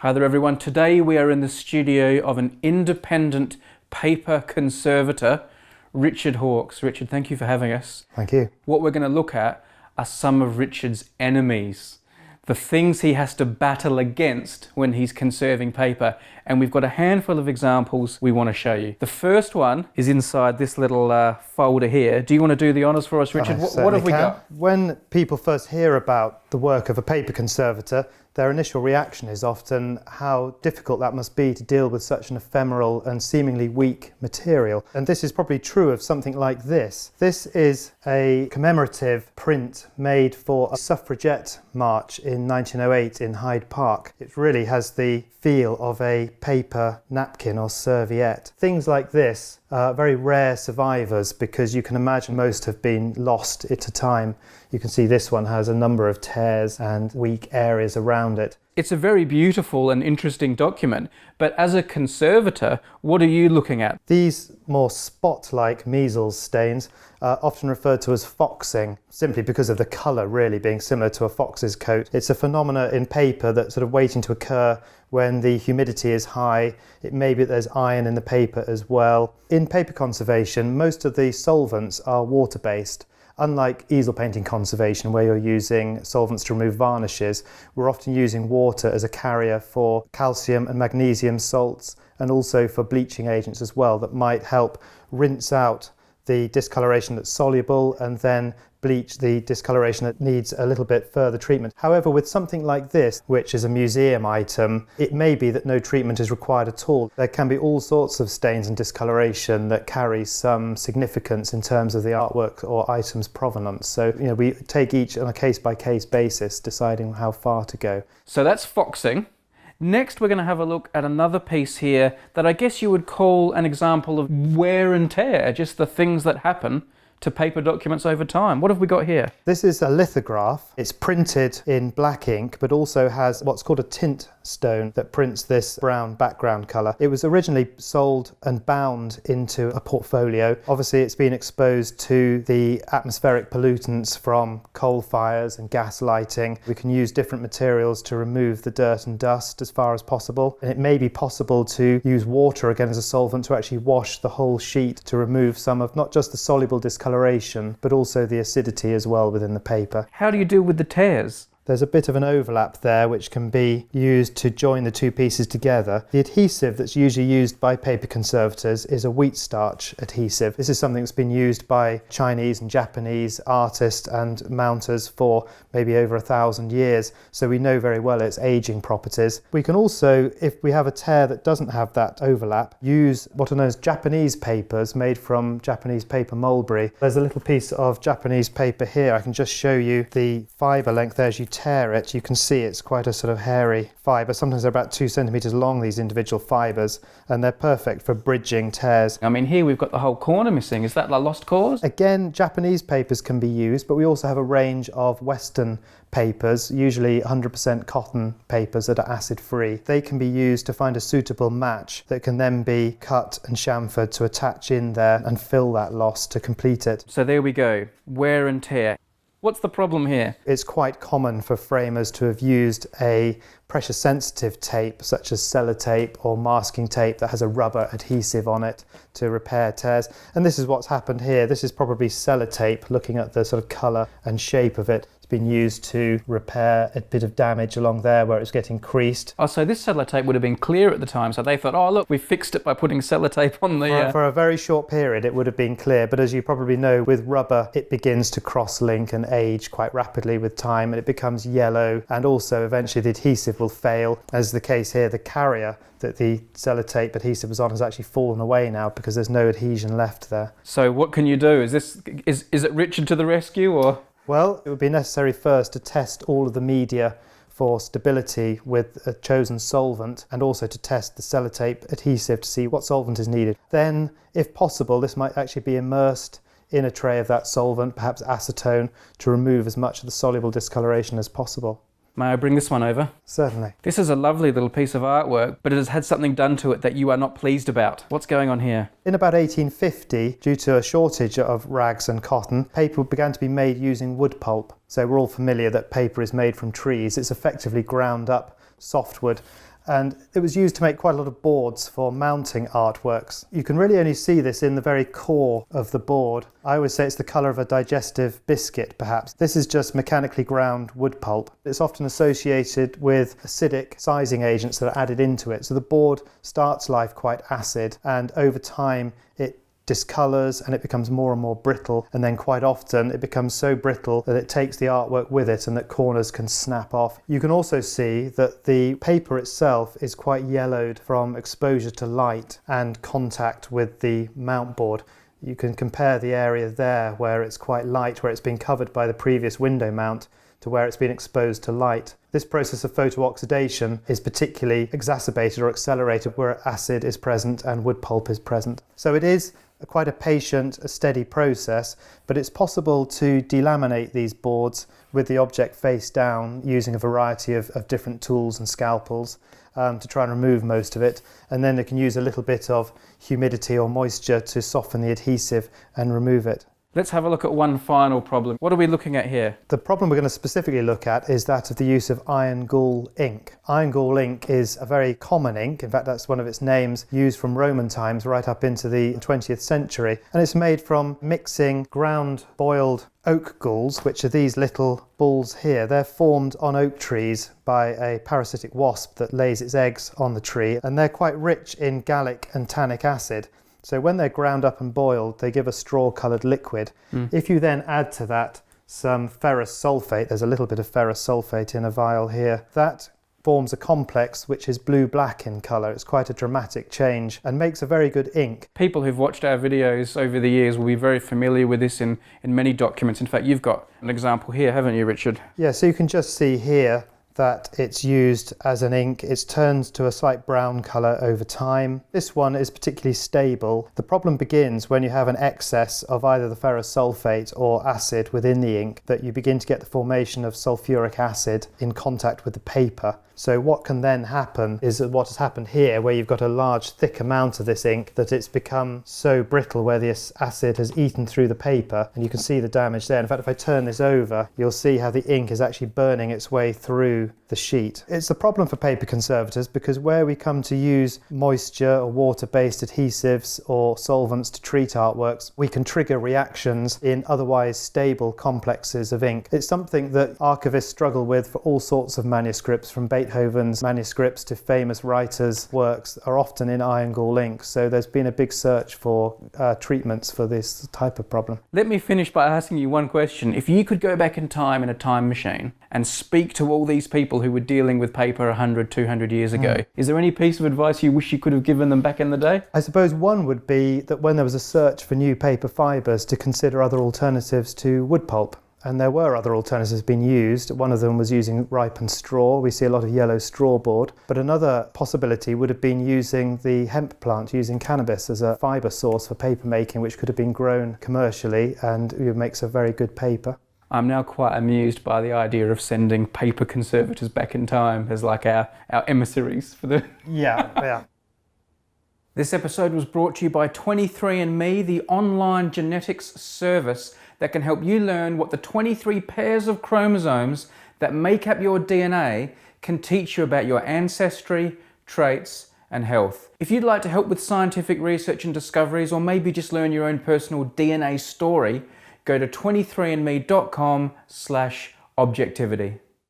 Hi there everyone, today we are in the studio of an independent paper conservator, Richard Hawkes. Richard, thank you for having us. Thank you. What we're going to look at are some of Richard's enemies, the things he has to battle against when he's conserving paper, and we've got a handful of examples we want to show you. The first one is inside this little folder here. Do you want to do the honours for us, Richard? What have we got? When people first hear about the work of a paper conservator, their initial reaction is often how difficult that must be to deal with such an ephemeral and seemingly weak material. And this is probably true of something like this. This is a commemorative print made for a suffragette march in 1908 in Hyde Park. It really has the feel of a paper napkin or serviette. Things like this are very rare survivors because you can imagine most have been lost at a time. You can see this one has a number of tears and weak areas around it. It's a very beautiful and interesting document, but as a conservator, what are you looking at? These more spot-like measles stains are often referred to as foxing, simply because of the colour really being similar to a fox's coat. It's a phenomena in paper that's sort of waiting to occur when the humidity is high. It may be that there's iron in the paper as well. In paper conservation, most of the solvents are water-based. Unlike easel painting conservation, where you're using solvents to remove varnishes, we're often using water as a carrier for calcium and magnesium salts, and also for bleaching agents as well that might help rinse out the discoloration that's soluble and then bleach the discoloration that needs a little bit further treatment. However, with something like this, which is a museum item, it may be that no treatment is required at all. There can be all sorts of stains and discoloration that carry some significance in terms of the artwork or item's provenance. So, we take each on a case-by-case basis, deciding how far to go. So that's foxing. Next, we're going to have a look at another piece here that I guess you would call an example of wear and tear, just the things that happen to paper documents over time. What have we got here? This is a lithograph. It's printed in black ink, but also has what's called a tint stone that prints this brown background colour. It was originally sold and bound into a portfolio. Obviously, it's been exposed to the atmospheric pollutants from coal fires and gas lighting. We can use different materials to remove the dirt and dust as far as possible. And it may be possible to use water again as a solvent to actually wash the whole sheet to remove some of not just the soluble discoloration, but also the acidity as well within the paper. How do you deal with the tears? There's a bit of an overlap there which can be used to join the two pieces together. The adhesive that's usually used by paper conservators is a wheat starch adhesive. This is something that's been used by Chinese and Japanese artists and mounters for maybe over 1,000 years, so we know very well its aging properties. We can also, if we have a tear that doesn't have that overlap, use what are known as Japanese papers made from Japanese paper mulberry. There's a little piece of Japanese paper here. I can just show you the fibre length there. As you tear it, you can see it's quite a sort of hairy fibre. Sometimes they're about 2 centimetres long, these individual fibres, and they're perfect for bridging tears. I mean, here we've got the whole corner missing. Is that a lost cause? Again, Japanese papers can be used, but we also have a range of Western papers, usually 100% cotton papers that are acid-free. They can be used to find a suitable match that can then be cut and chamfered to attach in there and fill that loss to complete it. So there we go, wear and tear. What's the problem here? It's quite common for framers to have used a pressure-sensitive tape such as sellotape or masking tape that has a rubber adhesive on it to repair tears. And this is what's happened here. This is probably sellotape, looking at the sort of colour and shape of it. It's been used to repair a bit of damage along there where it's getting creased. Oh, so this sellotape would have been clear at the time, so they thought, oh look, we fixed it by putting sellotape on the... For a very short period it would have been clear, but as you probably know, with rubber it begins to cross-link and age quite rapidly with time, and it becomes yellow, and also eventually the adhesive will fail. As the case here, the carrier that the sellotape adhesive was on has actually fallen away now because there's no adhesion left there. So what can you do? Is it Richard to the rescue, or...? Well, it would be necessary first to test all of the media for stability with a chosen solvent, and also to test the sellotape adhesive to see what solvent is needed. Then, if possible, this might actually be immersed in a tray of that solvent, perhaps acetone, to remove as much of the soluble discoloration as possible. May I bring this one over? Certainly. This is a lovely little piece of artwork, but it has had something done to it that you are not pleased about. What's going on here? In about 1850, due to a shortage of rags and cotton, paper began to be made using wood pulp. So we're all familiar that paper is made from trees. It's effectively ground up softwood and it was used to make quite a lot of boards for mounting artworks. You can really only see this in the very core of the board. I always say it's the colour of a digestive biscuit, perhaps. This is just mechanically ground wood pulp. It's often associated with acidic sizing agents that are added into it, so the board starts life quite acid, and over time it discolours and it becomes more and more brittle, and then quite often it becomes so brittle that it takes the artwork with it and that corners can snap off. You can also see that the paper itself is quite yellowed from exposure to light and contact with the mount board. You can compare the area there where it's quite light, where it's been covered by the previous window mount, to where it's been exposed to light. This process of photooxidation is particularly exacerbated or accelerated where acid is present and wood pulp is present. So it is quite a patient, a steady process, but it's possible to delaminate these boards with the object face down using a variety of different tools and scalpels to try and remove most of it, and then they can use a little bit of humidity or moisture to soften the adhesive and remove it. Let's have a look at one final problem. What are we looking at here? The problem we're going to specifically look at is that of the use of iron gall ink. Iron gall ink is a very common ink. In fact, that's one of its names, used from Roman times right up into the 20th century. And it's made from mixing ground boiled oak galls, which are these little balls here. They're formed on oak trees by a parasitic wasp that lays its eggs on the tree, and they're quite rich in gallic and tannic acid. So when they're ground up and boiled, they give a straw-coloured liquid. If you then add to that some ferrous sulfate, there's a little bit of ferrous sulfate in a vial here, that forms a complex which is blue-black in colour. It's quite a dramatic change and makes a very good ink. People who've watched our videos over the years will be very familiar with this in many documents. In fact, you've got an example here, haven't you, Richard? Yeah, so you can just see here that it's used as an ink. It's turned to a slight brown colour over time. This one is particularly stable. The problem begins when you have an excess of either the ferrous sulfate or acid within the ink, that you begin to get the formation of sulfuric acid in contact with the paper. So what can then happen is what has happened here, where you've got a large thick amount of this ink, that it's become so brittle where this acid has eaten through the paper, and you can see the damage there. In fact, if I turn this over, you'll see how the ink is actually burning its way through the sheet. It's a problem for paper conservators because where we come to use moisture or water-based adhesives or solvents to treat artworks, we can trigger reactions in otherwise stable complexes of ink. It's something that archivists struggle with for all sorts of manuscripts, from Beethoven's manuscripts to famous writers' works are often in iron gall ink. So there's been a big search for treatments for this type of problem. Let me finish by asking you one question. If you could go back in time in a time machine and speak to all these people who were dealing with paper 100, 200 years ago, is there any piece of advice you wish you could have given them back in the day? I suppose one would be that when there was a search for new paper fibres, to consider other alternatives to wood pulp. And there were other alternatives being used. One of them was using ripened straw. We see a lot of yellow straw board. But another possibility would have been using the hemp plant, using cannabis as a fibre source for paper making, which could have been grown commercially and it makes a very good paper. I'm now quite amused by the idea of sending paper conservators back in time as like our emissaries for the... Yeah. This episode was brought to you by 23andMe, the online genetics service that can help you learn what the 23 pairs of chromosomes that make up your DNA can teach you about your ancestry, traits, and health. If you'd like to help with scientific research and discoveries, or maybe just learn your own personal DNA story, go to 23andme.com/objectivity.